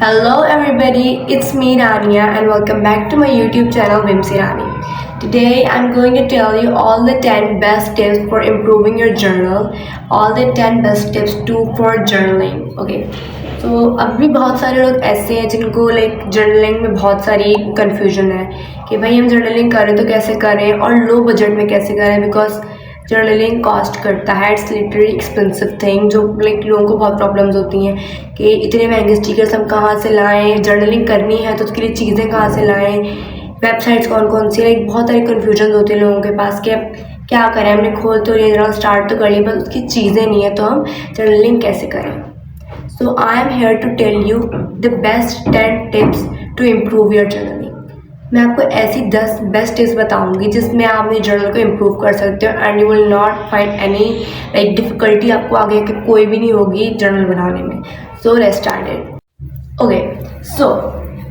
Hello everybody, it's me Rania and welcome back to my YouTube channel Vimsi Rani. Today I'm going to tell you all the 10 best tips for improving your journal, all the 10 best tips too for journaling. Okay. तो अभी बहुत सारे लोग ऐसे हैं जिनको journaling में बहुत सारी कन्फ्यूजन है कि भाई हम जर्नलिंग करें तो कैसे करें और लो बजट में कैसे करें, बिकॉज जर्नलिंग कॉस्ट करता है, इट्स लिटरली एक्सपेंसिव थिंग। जो लोगों को बहुत प्रॉब्लम्स होती हैं कि इतने महंगे स्टिकर्स हम कहाँ से लाएं, जर्नलिंग करनी है तो उसके लिए चीज़ें कहाँ से लाएं, वेबसाइट्स कौन कौन सी, बहुत सारी कन्फ्यूजन होती है लोगों के पास कि क्या करें, हमने खोल तो लिया, जर्नल स्टार्ट तो कर लिया, बस उसकी चीज़ें नहीं है तो हम जर्नलिंग कैसे करें। So I am here to tell you the best 10 tips to improve your journaling. मैं आपको ऐसी 10 बेस्ट टिप्स बताऊंगी जिसमें आप अपने जर्नल को इम्प्रूव कर सकते हो and you will not find any difficulty आपको आगे कि कोई भी नहीं होगी जर्नल बनाने में। So let's start it. Okay, so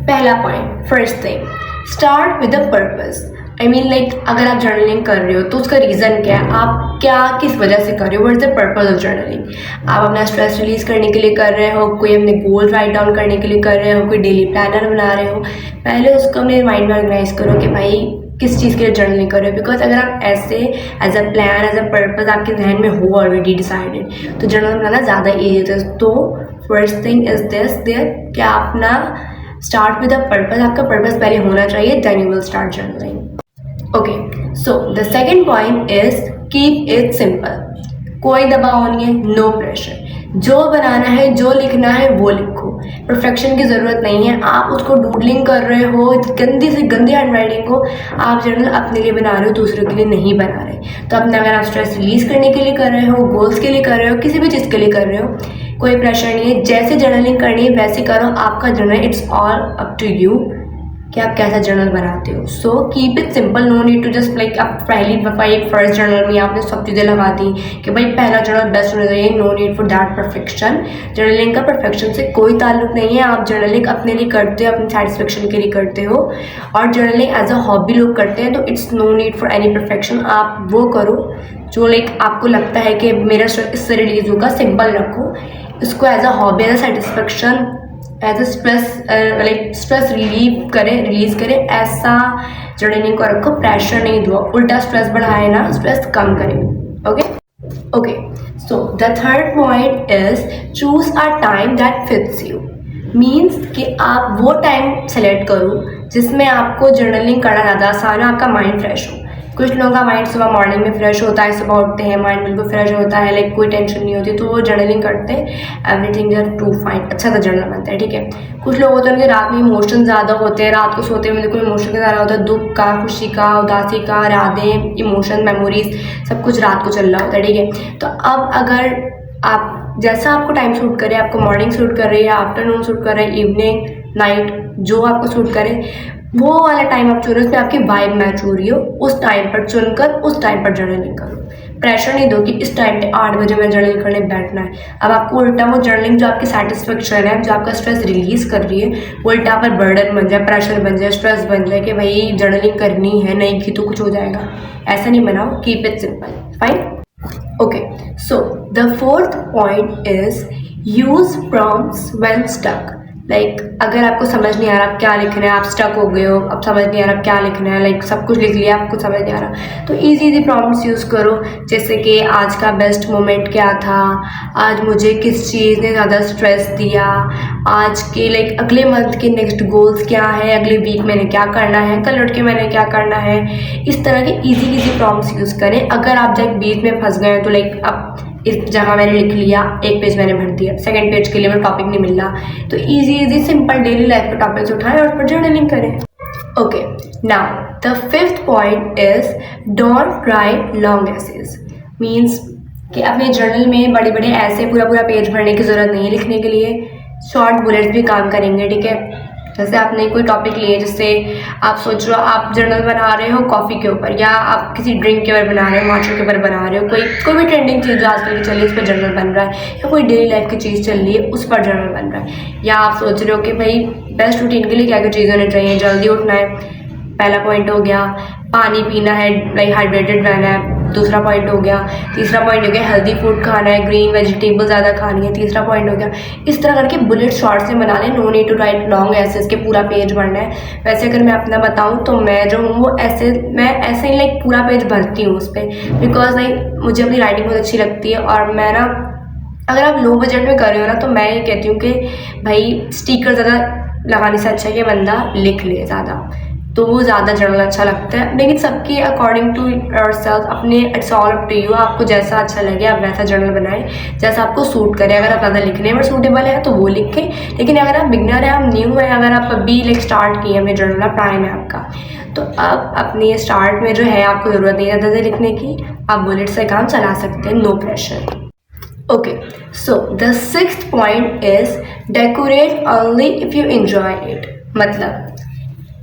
पहला point, first thing, start with a purpose. I mean अगर आप जर्नलिंग कर रहे हो तो उसका रीज़न क्या है, आप किस वजह से कर रहे हो, what is the purpose of journaling. आप अपना स्ट्रेस रिलीज करने के लिए कर रहे हो, कोई अपने गोल राइट डाउन करने के लिए कर रहे हो, कोई डेली प्लानर बना रहे हो, पहले उसको अपने माइंड में ऑर्गेनाइज करो कि भाई किस चीज़ के लिए जर्नलिंग कर रहे हो। बिकॉज अगर आप ऐसे as a plan, as a purpose आपके जहन में हो ऑलरेडी डिसाइडेड तो जर्नल बनाना ज़्यादा ईजी होता है। तो first thing is this there कि आप अपना स्टार्ट विद अ पर्पस, आपका पर्पस पहले होना चाहिए, then you will start journaling. Okay, so the second point is keep it simple. कोई दबाव नहीं है, नो प्रेशर, जो बनाना है, जो लिखना है वो लिखो। परफेक्शन की ज़रूरत नहीं है। आप उसको डूडलिंग कर रहे हो, गंदी से गंदी हैंड राइटिंग को आप जर्नल अपने लिए बना रहे हो, दूसरों के लिए नहीं बना रहे। तो अपने अगर आप स्ट्रेस रिलीज करने के लिए कर रहे हो, गोल्स के लिए कर रहे हो, किसी भी चीज़ के लिए कर रहे हो, कोई प्रेशर नहीं है। जैसे जर्नलिंग करनी है वैसे करो, आपका journal it's all up to you कि आप कैसा जर्नल बनाते हो। So keep it simple, no need to just आप फर्स्ट जर्नल में आपने सब चीज़ें लगा दी कि भाई पहला जर्नल बेस्ट होना चाहिए। No need for that perfection. Journaling का परफेक्शन से कोई ताल्लुक नहीं है। आप जर्नलिंग अपने लिए करते हो, अपनी सेटिस्फेक्शन के लिए करते हो, और जर्नलिंग एज अ हॉबी लोग करते हैं, तो it's no need for any perfection. आप वो करो जो आपको लगता है कि मेरा स्ट्रेस इससे रिलीज होगा, सिंपल रखो इसको as a hobby, as a satisfaction, as a stress release करे, ऐसा जर्नलिंग को रखो। प्रेशर नहीं दो, उल्टा स्ट्रेस बढ़ाए ना, स्ट्रेस कम करे। Okay, so the third point is choose a time that fits you. Means कि आप वो टाइम सेलेक्ट करो जिसमें आपको जर्नलिंग करना ज़्यादा आसान है, आपका माइंड फ्रेश हो। कुछ लोगों का माइंड सुबह मॉर्निंग में फ्रेश होता है, सुबह उठते हैं माइंड बिल्कुल फ्रेश होता है, कोई टेंशन नहीं होती, तो वो जर्नलिंग करते हैं, एवरीथिंग इज टू फाइन, अच्छा सा जर्नल बनता है। ठीक है, कुछ लोग होते हैं उनके रात में इमोशन ज़्यादा होते हैं, रात को सोते हुए कोई इमोशन का ज़्यादा होता है, दुख का, खुशी का, उदासी का, यादें, इमोशन, मेमोरीज, सब कुछ रात को चल रहा होता है। ठीक है, तो अब अगर आप जैसा आपको टाइम सूट करे, आपको मॉर्निंग सूट कर रही है, आफ्टरनून सूट कर रहे है, इवनिंग, नाइट, जो आपको सूट करे वो वाला टाइम आप चुनो, उसमें आपकी वाइब मैच हो रही हो, उस टाइम पर चुनकर उस टाइम पर जर्नलिंग करो। प्रेशर नहीं दो कि इस टाइम पे 8 बजे में जर्नलिंग करने बैठना है। अब आपको उल्टा वो जर्नलिंग जो आपकी सेटिस्फेक्शन है, जो आपका स्ट्रेस रिलीज कर रही है, वो उल्टा पर बर्डन बन जाए, प्रेशर बन जाए, स्ट्रेस बन जाए कि भाई जर्नलिंग करनी है, नहीं की तो कुछ हो जाएगा। ऐसा नहीं बनाओ, keep it simple, fine. Okay, so the fourth point is use prompts when stuck. अगर आपको समझ नहीं आ रहा आप क्या लिखना है, आप स्टक हो गए हो, अब समझ नहीं आ रहा क्या लिखना है, सब कुछ लिख लिया, आपको समझ नहीं आ रहा, तो इजी प्रॉम्प्ट्स यूज़ करो। जैसे कि आज का बेस्ट मोमेंट क्या था, आज मुझे किस चीज़ ने ज़्यादा स्ट्रेस दिया, आज के अगले मंथ के नेक्स्ट गोल्स क्या है, अगले वीक मैंने क्या करना है, कल उठ के मैंने क्या करना है। इस तरह के इजी प्रॉम्प्ट्स यूज़ करें। अगर आप बीच में फंस गए तो अब इस जगह मैंने लिख लिया, एक पेज मैंने भर दिया, सेकंड पेज के लिए वो टॉपिक नहीं मिल रहा, तो इजी सिंपल डेली लाइफ के टॉपिक्स उठाएं और फिर जर्नलिंग करें। Okay, now the fifth point is don't write long essays. Means कि अपने जर्नल में बड़े बड़े ऐसे पूरा पेज भरने की ज़रूरत नहीं है लिखने के लिए, शॉर्ट बुलेट्स भी काम करेंगे। ठीक है, जैसे आपने कोई टॉपिक लिए, जैसे आप सोच रहे हो आप जर्नल बना रहे हो कॉफ़ी के ऊपर, या आप किसी ड्रिंक के ऊपर बना रहे हो, माचो के ऊपर बना रहे हो, कोई भी ट्रेंडिंग चीज़ जो आजकल की चल रही है उस पर जर्नल बन रहा है, या कोई डेली लाइफ की चीज़ चल रही है उस पर जर्नल बन रहा है, या आप सोच रहे हो कि भाई बेस्ट रूटीन के लिए क्या क्या चीज़ होनी चाहिए, जल्दी उठना है, पहला पॉइंट हो गया, पानी पीना है, हाइड्रेटेड रहना है, दूसरा पॉइंट हो गया। तीसरा पॉइंट हो गया हेल्दी फूड खाना है, ग्रीन वेजिटेबल ज़्यादा खानी है, तीसरा पॉइंट हो गया। इस तरह करके बुलेट शॉर्ट्स में बना लें, no need to write long essays के पूरा पेज भरना है। वैसे अगर मैं अपना बताऊँ तो मैं जो हूँ वो मैं ऐसे ही लाइक पूरा पेज भरती हूँ उस पर, बिकॉज लाइक मुझे अपनी राइटिंग बहुत अच्छी लगती है। और मैं ना, अगर आप लो बजट में कर रहे हो ना, तो मैं ये कहती हूँ कि भाई स्टिकर ज़्यादा लगाने से अच्छा है कि बंदा लिख ले ज़्यादा, तो वो ज़्यादा जर्नल अच्छा लगता है। लेकिन सबकी अकॉर्डिंग टू योरसेल्फ, अपने it's all up to you, आपको जैसा अच्छा लगे आप वैसा जर्नल बनाएं जैसा आपको सूट करे। अगर आप ज़्यादा लिखने में सूटेबल है तो वो लिखें, लेकिन अगर आप बिगनर है, आप न्यू है, अगर आप अभी लाइक स्टार्ट किए अपने जर्नल, आप टाइम है आपका, तो अब अपने स्टार्ट में जो है आपको ज़रूरत नहीं है ज़्यादा लिखने की, आप बुलेट से काम चला सकते हैं, no pressure. Okay, so the sixth point is decorate only if you enjoy it. मतलब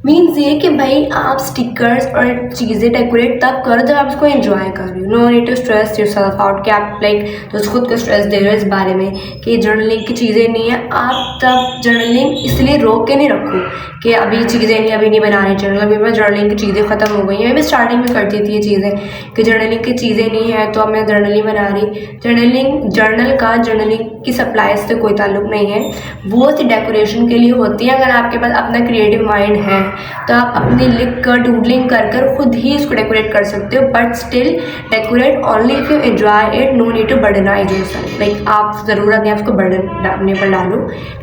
मीन्स ये कि भाई आप स्टिकर्स और चीज़ें डेकोरेट तब करो जब आप उसको एंजॉय कर रहे हो। No need to stress yourself out कि आप लाइक तो खुद को स्ट्रेस दे रहे हो इस बारे में कि जर्नलिंग की चीज़ें नहीं है। आप तब जर्नलिंग इसलिए रोक के नहीं रखो कि अभी चीज़ें नहीं, अभी नहीं बनानी जर्नल, अभी मैं जर्नलिंग की चीज़ें ख़त्म हो गई हैं। मैं भी स्टार्टिंग में करती थी ये चीज़ें कि जर्नलिंग की चीज़ें नहीं है तो अब मैं जर्नलिंग बना रही। जर्नलिंग की सप्लाई से कोई ताल्लुक नहीं है, वो सिर्फ डेकोरेशन के लिए होती है। अगर आपके पास अपना क्रिएटिव माइंड है तो आप अपनी लिख कर डूडलिंग कर कर खुद ही इसको डेकोरेट कर सकते हो, but still decorate only if you enjoy it, no need to burdenize yourself. Like आप ज़रूरत नहीं उसको बर्डन अपने पर डालो,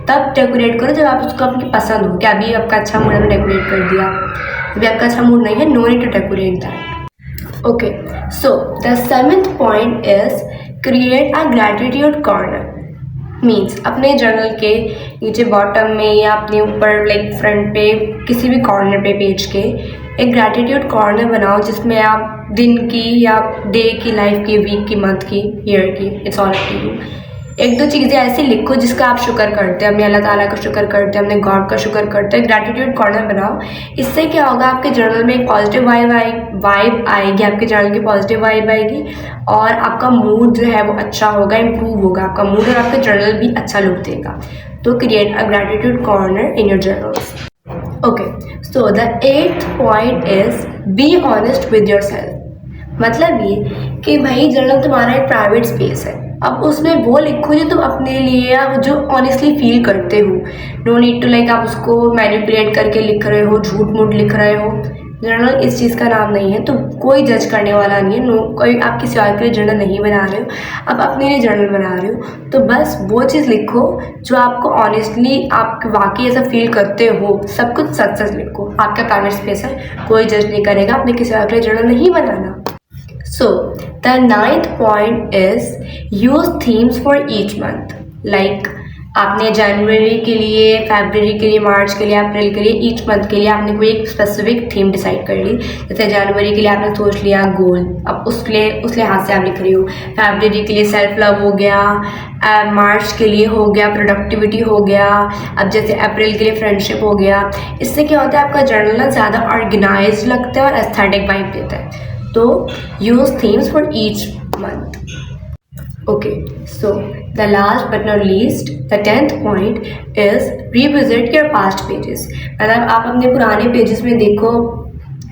तब डेकोरेट करो जब आप उसको अपनी पसंद हो। कि अभी आपका अच्छा मूड है, मैंने डेकोरेट कर दिया, अभी आपका अच्छा मूड नहीं है, no need to decorate that. Okay, so the seventh point is create a gratitude corner. Means अपने जर्नल के नीचे बॉटम में या अपने ऊपर लाइक फ्रंट पे किसी भी कॉर्नर पे पेज के एक ग्रैटिट्यूड कॉर्नर बनाओ, जिसमें आप दिन की या डे की, लाइफ की, वीक की, मंथ की, ईयर की, it's all up to you. एक दो चीज़ें ऐसी लिखो जिसका आप शुक्र करते हैं, अपने अल्लाह ताला का शुक्र करते हैं, अपने गॉड का शुक्र करते हैं। ग्रैटिट्यूड कॉर्नर बनाओ। इससे क्या होगा, आपके जर्नल में एक पॉजिटिव वाइब आएगी, आपके जर्नल की पॉजिटिव वाइब आएगी और आपका मूड जो है वो अच्छा होगा, इम्प्रूव होगा आपका मूड और आपका जर्नल भी अच्छा लुक देगा। तो create a gratitude corner in your journals. Okay, so the 8th point is be honest with your self. मतलब ये कि भाई जर्नल तुम्हारा एक प्राइवेट स्पेस है, अब उसमें वो लिखो जो तुम अपने लिए या जो ऑनेस्टली फील करते हो। नो नीड टू लाइक आप उसको मैनिपुलेट करके लिख रहे हो, झूठ मूठ लिख रहे हो। जर्नल इस चीज़ का नाम नहीं है, तो कोई जज करने वाला नहीं है। कोई आप किसी और के लिए जर्नल नहीं बना रहे हो, आप अपने लिए जर्नल बना रहे हो, तो बस वो चीज़ लिखो जो आपको ऑनेस्टली आप वाकई ऐसा फील करते हो। सब कुछ सच सच लिखो, आपका प्राइवेट स्पेस है, कोई जज नहीं करेगा, आपने किसी और के लिए जर्नल नहीं बनाना। So the 9th point is use themes for each month. Like आपने जनवरी के लिए, फरवरी के लिए, मार्च के लिए, अप्रैल के लिए, ईच मंथ के लिए आपने कोई एक स्पेसिफिक थीम डिसाइड कर ली। जैसे जनवरी के लिए आपने सोच लिया गोल, अब उस लिहाज से आप लिख रही हो। फरवरी के लिए सेल्फ लव हो गया, मार्च के लिए हो गया प्रोडक्टिविटी हो गया, अब जैसे अप्रैल के लिए फ्रेंडशिप हो गया। इससे क्या होता है, आपका जर्नल ज़्यादा ऑर्गेनाइज लगता है और एस्थेटिक वाइब देता है। तो use themes for each month. Okay, so the last but not least, the 10th point is revisit your past pages. मतलब आप अपने पुराने पेजेस में देखो,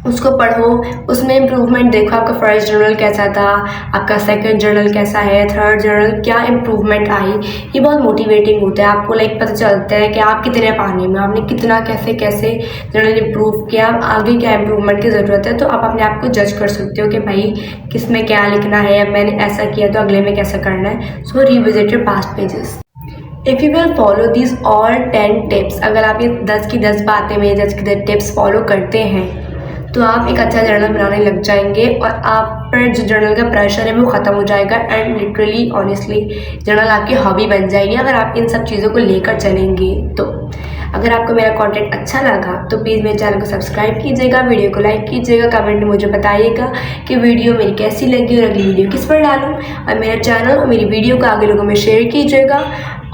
उसको पढ़ो, उसमें इम्प्रूवमेंट देखो। आपका फर्स्ट जर्नल कैसा था, आपका सेकंड जर्नल कैसा है, थर्ड जर्नल क्या इम्प्रूवमेंट आई। ये बहुत मोटिवेटिंग होता है, आपको लाइक पता चलता है कि आप कितने पानी में, आपने कितना कैसे कैसे जर्नल इम्प्रूव किया, आगे क्या इम्प्रूवमेंट की ज़रूरत है। तो आप अपने आप को जज कर सकते हो कि भाई किस में क्या लिखना है, मैंने ऐसा किया तो अगले में कैसा करना है। So revisit your past pages. If you will follow this all 10 tips, अगर आप ये 10 की 10 बातें में 10 की 10 टिप्स फॉलो करते हैं तो आप एक अच्छा जर्नल बनाने लग जाएंगे और आप पर जो जर्नल का प्रेशर है वो ख़त्म हो जाएगा। एंड लिटरली ऑनेस्टली जर्नल आपकी हॉबी बन जाएगी अगर आप इन सब चीज़ों को लेकर चलेंगे। तो अगर आपको मेरा कंटेंट अच्छा लगा तो प्लीज़ मेरे चैनल को सब्सक्राइब कीजिएगा, वीडियो को लाइक कीजिएगा, कमेंट में मुझे बताइएगा कि वीडियो मेरी कैसी लगी और अगली वीडियो किस पर डालूँ। और मेरा चैनल और मेरी वीडियो को आगे लोगों में शेयर कीजिएगा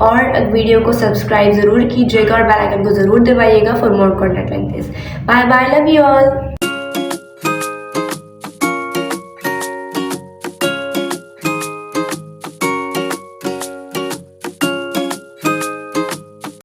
और वीडियो को सब्सक्राइब ज़रूर कीजिएगा और बेल आइकन को ज़रूर दबाइएगा for more content like this. Bye bye, love you all.